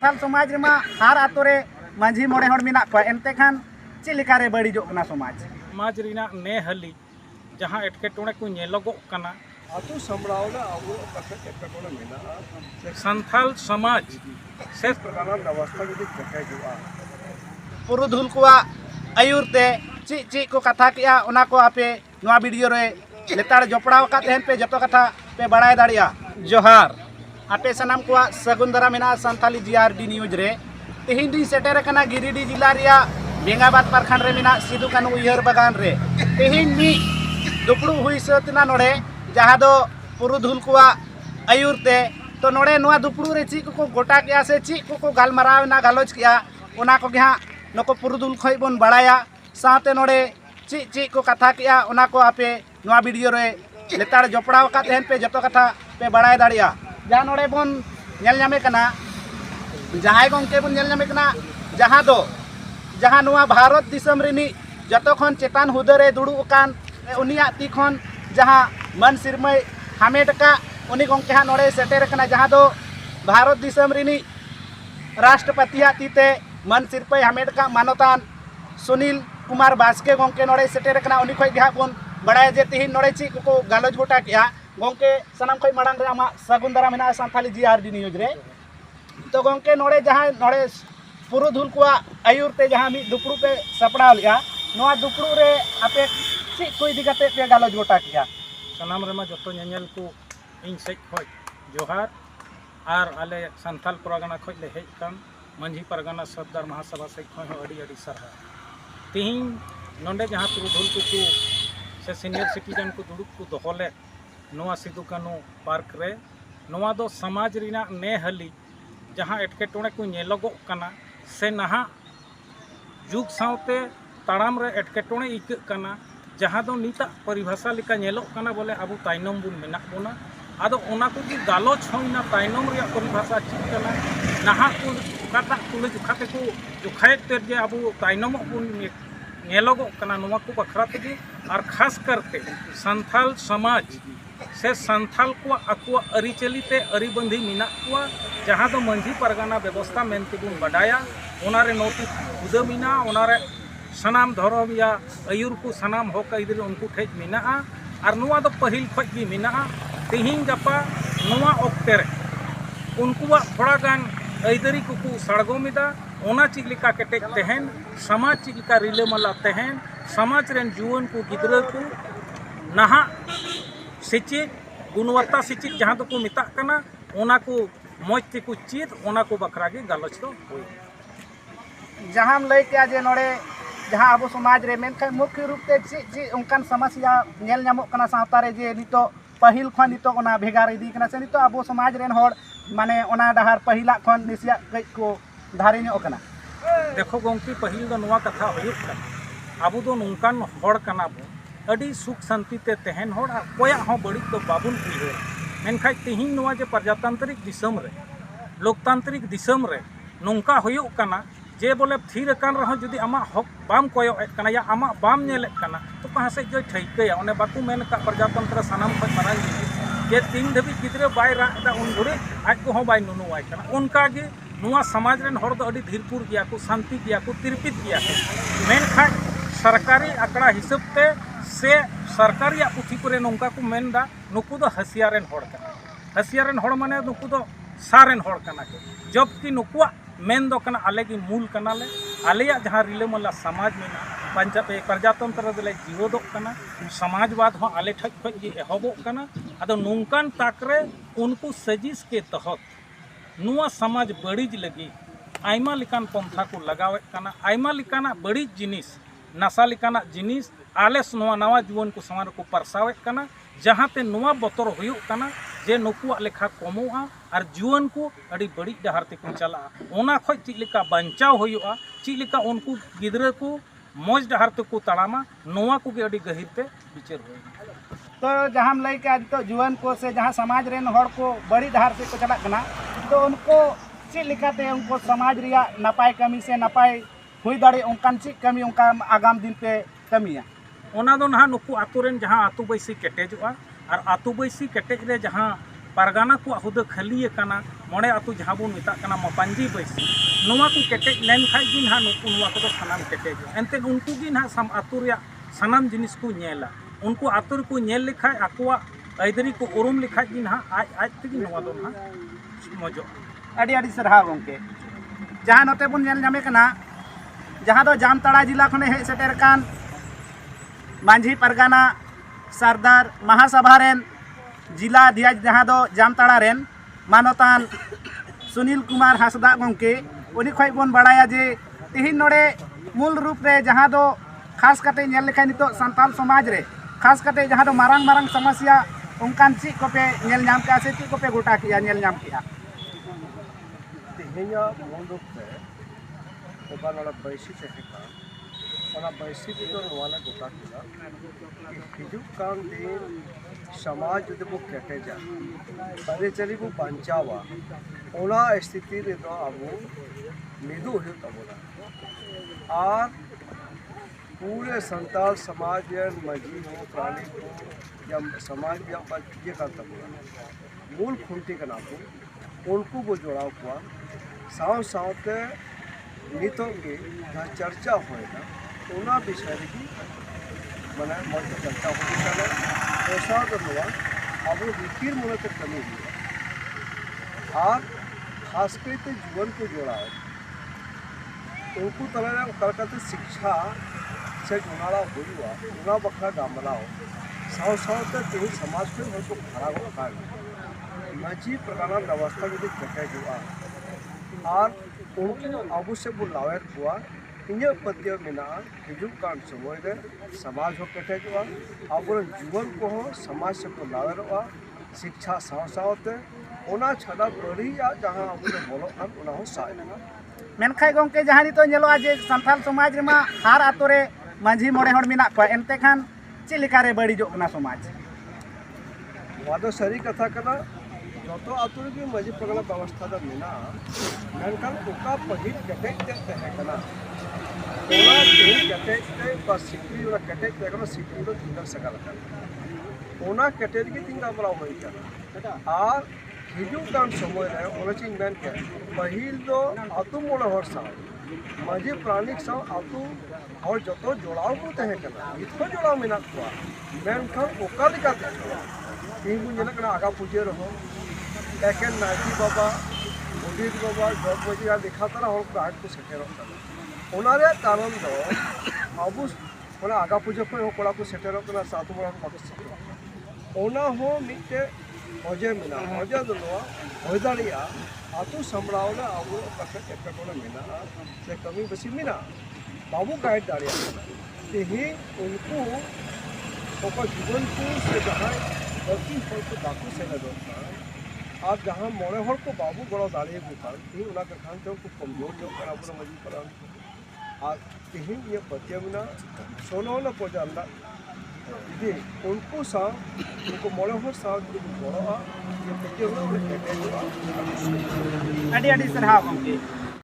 सान्थाल समाज रे हर आतो रे माझी मोड़े हड़ मेना को एनते खान चिलिका रे बड़ी जोकना समाज रिना ने हली जहाँ एटकेटोणे को नेलोगोग कना आतु समरावना आबो कथे एटकेटोणे मेना सान्थाल समाज से प्रकार व्यवस्था जदि केटे जुआ पुरुधुल को आयुरते ची को कथा किया ओना को आपे नवा वीडियो रे लेताड़ जपड़ाव का तेहन पे जतो कथा पे बड़ाय दाड़िया जोहार आपे सनाम को सगुन दारा मेना सान्थाली जीआरडी न्यूज रे तेहिं दी सेटेर कना गिरिडीह जिला रिया बेंगाबाद प्रखंड रे मेना सिदु कानू उयहर बागान रे तेहिं मी दुपड़ू हुई सतना नोड़े जहाँ दो पुरुधुल को आयुरते तो नोड़े नवा दुपड़ू रे ची को गोटा किया से ची को गालमाराव ना गालोच किया ओना को हाँ नको पुरुधुल खय बन बड़ाया साथे नोड़े ची को कथा किया ओना को आपे नवा वीडियो रे लेताड़ जपड़ाव का तेहन पे जतो कथा पे बड़ाय दाड़िया जहाँ नोड़े बन नेल नामे कना जहां गंके बन नेल नामे कना जहाँ नवा भारत दिसम रिनी जतो खन चेतान हुदा रे दुड़ु कान उनिया ती खन जहाँ मन सिरमय हामेट का उनी गंके हाँ नोड़े सेटेर कना जहाँ दो भारत दिसम रिनी राष्ट्रपति तीते मन सिरपय हामेट का मानतान सुनील कुमार बास्के गंके नोड़े सेटेर कना उनी खय हाँ बन बड़ाय जे तिहिन नोड़े ची को गालोज गोटा किया गंके सनाम खय माड़ांग रे आमा सगुन दारा मेना सान्थाली जीआरडी न्यूज रे तो गंके नोड़े जहाँ नोड़े पुरुधुल को आयुरते जहाँ मी दुपड़ू पे सपड़ा लिया नोआ दुपड़ू रे आपे ची को इदी कते पे गालोज गोटा किया सनाम रेमा जतो नेल को इन सेज खय जोहार और आले सान्थाल परगना खय ले हेज कान मंझी परगना सरदार महासभा सेज खय हो अड़ी सरहा तिहिं नोंडे जहाँ पुरुधुल को से सीनियर सिटीजन को दुड़ुब को दोहले नोआ सिदु कानू पार्क रे नोआ दो समाज रिना ने हली जहाँ एटकेटोणे को नेलोगोग कना से नहा जुग सावते ताड़ाम रे एटकेटोणे इकग कना जहाँ दो नीता परिभाषा लेका नेलोग कना बोले आबो ताइनम बुन मेना बोना आदो ओना को की गालोच होइना ताइनम रे परिभाषा चित कना नहा को काटा तुले जुखाते को जुखायत ते जे आबो ताइनम बुन नेलोगोग कना नोआ को बखरा तेगे और खास करते सान्थाल समाज से सान्थाल को आकुआ अरिचलिते अरिबंधी मिना को जहाँ दो मंझी परगना व्यवस्था मेनते बुन बडाया ओनारे नोटी खुदा मिना ओनारे सनाम धर्म या आयुर को सनाम हक इधर उनको ठेज मिना और नुआ दो पहिल खज भी मिना तिहिं गपा नुआ ऑक्टे रे उनको थोड़ा गान अइदरी को सड़गोमिदा ओना चिलिका केटेज तेहन समाज चिलिका रिलेमला तेहन समाज रेन जुवन को गिदरा को नहा सेचेद गुणवत्ता सेचेद जहाँ को मेता कना ओना को मौज ते को चेद ओना को बखरा के गालोच तो होई जहाँ लय के जे नोड़े जहाँ अब समाज रे मेनखान मुख्य रूप से ची उनकान समस्या नेल नामोग कना सावता रे जे नितो पहिल खन नितो ओना भेगार इदी कना से नितो अब समाज रेन होड़ माने ओना डहार पहिला खन निसिया कई को धारी नो कना देखो गंकी पहिल दो नवा कथा होयुक कना अब दो नोंकान होड़ कना बो अड़ी सुख शांति ते तेहन होड़ कोया हो बड़ी तो बाबुन उइहर मेनखाय तिहिं नवा जे प्रजातांत्रिक दिसम रे लोकतांत्रिक दिसम रे नोंका होयुक कना जे बोले थीर कान रहो जदि आमा हक बाम कोयो कना या आमा बाम नेले कना तो कहाँ से जो ठैकया ओने बाकू मेन का प्रजातंत्र सनाम खय माराई जे तीन धबी गिदरे बाय रादा उन घुरे आज को हो बाय नुनुवाय कना उनका गे नुआ समाज रेन होड़ दो अड़ी धीरपुर गया को शांति गया को तिरपित गया को मेनखाय सरकारी आंकड़ा हिसाब ते से सरकारी पुथी करे नोंका को मेनदा नुकु दो हसियारेन होड़ कना हसियारेन होड़ माने नुकु दो सारेन होड़ कना के जबकि नुकुआ मेन दो कना आले की मूल कनाले आलेया जहाँ रिलेमला समाज में प्रजातंत्र दले जीवोदो कना समाजवाद हो आले ठक खज जे एहबो कना आदो नोंकान ताकरे उनको सजिश के तहत नुआ समाज बड़ीज लगी आयमा लिकान पंथा को लगावे कना आयमा लिकाना बड़ीज जिनिस नशा लिकाना जिनिस आले नवा जुवन को समाज को परसावे कना जहाँ ते नुआ बतर हुयुक कना जे नुकुआ लेखा कमोआ और जुवन को अड़ी बड़ी डहार ते को चला ओना खज चिलिका बंचाव हुयुआ चिलिका उनको गिदरा को मौज डहार ते को तड़ामा नोआ को अड़ी गहिर ते विचार होई तो जहाँ लय के तो जुवन को से जहाँ समाज रेन होड़ को बड़ी डहार से को चला कना तो उनको चिलिकाते उनको समाज रिया नपाय कमी से नपाय हुई दाड़े उनकान ची कमी उनका आगाम दिन पे कमिया ओना दो नहा नुकु आतु रेन जहाँ आतु बैसी केटेजोआ और आतु बैसी केटेज रे जहाँ परगाना को हुदा खाली कना मोड़े आतु जहाँ बन मेता मापांजी बैसी नवा को केटेज लेन खाई गी ना नुकु नवा को सानाम केटेज एनते उनको गी ना सम आतु रे सानाम जिनिस को नेला उनको आतु को नेल लेखाय आकुआ आइदरी को उरुम लेखाय गी ना आज आज तेगी नवा दो ना मजो अड़ी अड़ी सरहा गंके जहाँ नोते बन नेल नामे कना जहाँ दो जामताड़ा जिला खने हे सेटर कान मांझी परगाना सरदार महासभा रेन जिला अध्यक्ष जहाँ दो जामताड़ा रेन मानोतान सुनील कुमार हासदा गंके उनी खय बन बड़ाया जे तिहिन नोड़े मूल रूप रे जहाँ दो खास करते नेल लेखाय नितो संताल समाज रे खास करते जहाँ दो मारंग मारंग समस्या उनकान ची कोपे नेल नाम के आसे ची कोपे गोटा किया नेल नाम किया तिहिना मूल रूप से ओका नोड़ा बैसी तहका ओना बैसी तो नवाला गोटा किया हिजू कान दिन समाज जो बो केटेजा अरे चली बो बंचावा ओना स्थिति रे तो अबो मिदु हो तबोला और पूरे संताल समाज मजी हो प्राणी को या समाज या ये का तबोला मूल खुंटी का नाम उनको वो जोड़ाव हुआ साव सावते नितों के जहाँ चर्चा होएगा ओना विषय की मना मत चर्चा होगी चलो ऐसा तो हुआ अब रिकिर मन तक कमी हुआ और खास करके जीवन को जोड़ा है उनको तरह कलकत्ता शिक्षा से जुड़ाड़ा हुआ उना बखरा गामला हो साव सावते तेज समाज में उनको खड़ा हो मजी प्रकार व्यवस्था यदि कटे हुआ और उनको अब से बुलावे हुआ इन्हें पद्य में हिजू कान समय समाज हो कटे हुआ अब जीवन को हो समाज से बुलावे शिक्षा साव सावते ओना छड़ा बढ़िया जहाँ अब बोलो हो साइड मेनखाय गंके जहाँ नितो नेलोआ जे संथाल समाज रे मा हार आतो रे मांझी मोड़े हड़ मेना को एनते खान चे लेका रे बड़ीजो कना समाज वादो सरी कथा कना जो आतु रे मांझी पगला व्यवस्था दा मेना मेनखान ओका पहिल केटेज ते है कना ओना तेल केटेज ते बस सिटी ओना केटेज ते कना सिटी दो तिंगा सकाल कना ओना केटेज के तिंगा बड़ा होई कना और हिजू कान समय रे ओना चिन मेन के पहिल दो आतु मोड़े हर सा मांझी प्राणिक सा आतु और जो जोड़ाव को तहे कना इतो जोड़ाव मेना को मेनखान ओका लिका ते तीन को जेना कना आगा पूजे रहो एकेन नाची बाबा मुदीर बाबा जब बजे लिखा तरह हर को आज को सेटेर ओना रे कारण दो अब ओना आगा पूजे को हो कोड़ा को सेटेर कना सातु बड़ा को सेटेर ओना हो मिटे मजे मेना मजे दो होय दाड़िया आतु संबड़ावना अब कथे एकटोना मेना से कमी बेसी मेना बाबू गाइड दाड़िया तेही उनको ओका जीवन को से जहाँ अति फल को बाकू से न दोस्ता आप जहाँ मोड़े हर को बाबू बड़ा दाड़िए बुकार ती उना के खान तो को कमजोर जो करा पूरा मजी पर आज तेही ये पत्या बिना सोनो न पोजाला ये उनको सा उनको मोड़े हर सा जो बड़ा ये पत्या बिना उन्हें केटे जो अड़ी अड़ी सरहा गंके